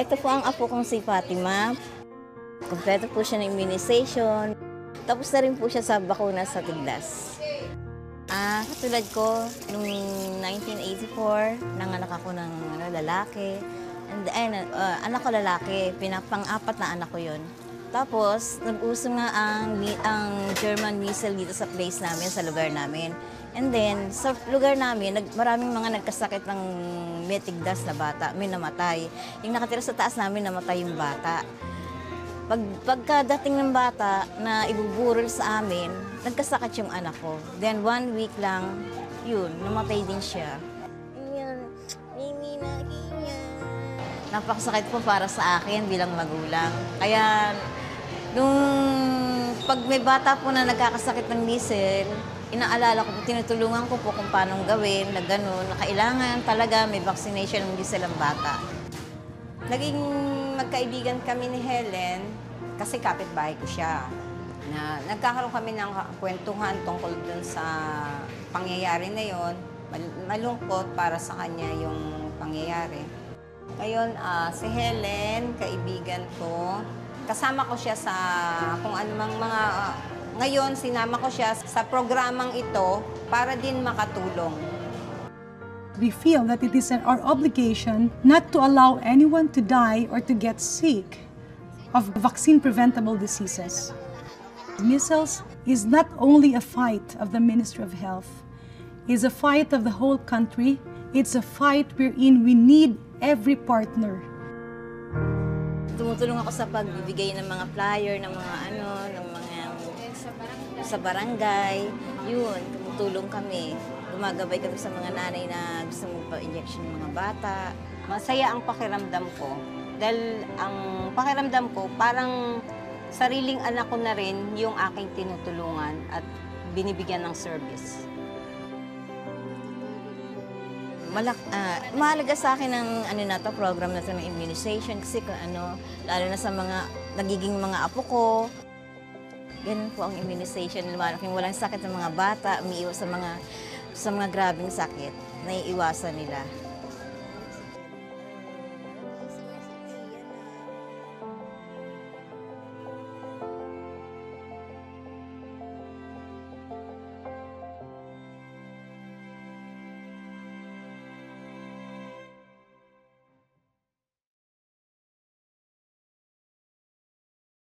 Ito po ang apo kong si Fatima. Kompleto po siya ng immunization. Tapos na rin po siya sa bakuna sa tiglas. Katulad ko, noong 1984, nanganak ako ng lalaki. Anak ko lalaki, pang-apat na anak ko yun. Tapos, nag-uso nga ang German measles dito sa place namin, sa lugar namin. And then, sa lugar namin, maraming mga nagkasakit ng metigdas na bata, may namatay. Yung nakatira sa taas namin, namatay yung bata. Pagkadating ng bata na ibuburol sa amin, nagkasakit yung anak ko. Then 1 week lang, yun, namatay din siya. Yun, Mimi na napakasakit po para sa akin bilang magulang. Kaya, pag may bata po na nagkakasakit ng measles, inaalala ko po, tinutulungan ko po kung paano gawin, na gano'n, na kailangan talaga may vaccination ng measles ang bata. Naging magkaibigan kami ni Helen kasi kapitbahay ko siya. Nagkakaroon kami ng kwentuhan tungkol dun sa pangyayari na yon. Malungkot para sa kanya yung pangyayari. Ngayon, si Helen, kaibigan ko, kasama ko siya sa kung anumang mga... ngayon, sinama ko siya sa programang ito para din makatulong. We feel that it is our obligation not to allow anyone to die or to get sick of vaccine-preventable diseases. Measles is not only a fight of the Ministry of Health, it's a fight of the whole country. It's a fight wherein we need every partner. Tumutulong ako sa pagbibigay ng mga flyer, ng mga sa barangay. Yun, tumutulong kami. Gumagabay kami sa mga nanay na gusto magpa-injection ng mga bata. Masaya ang pakiramdam ko. Dahil ang pakiramdam ko, parang sariling anak ko na rin yung aking tinutulungan at binibigyan ng service. Mahalaga sa akin ang program na to ng immunization kasi lalo na sa mga nagiging mga apo ko. Ganun po ang immunization. Malaking walang sakit ng mga bata, umiiwas sa mga grabing sakit, naiiwasan nila.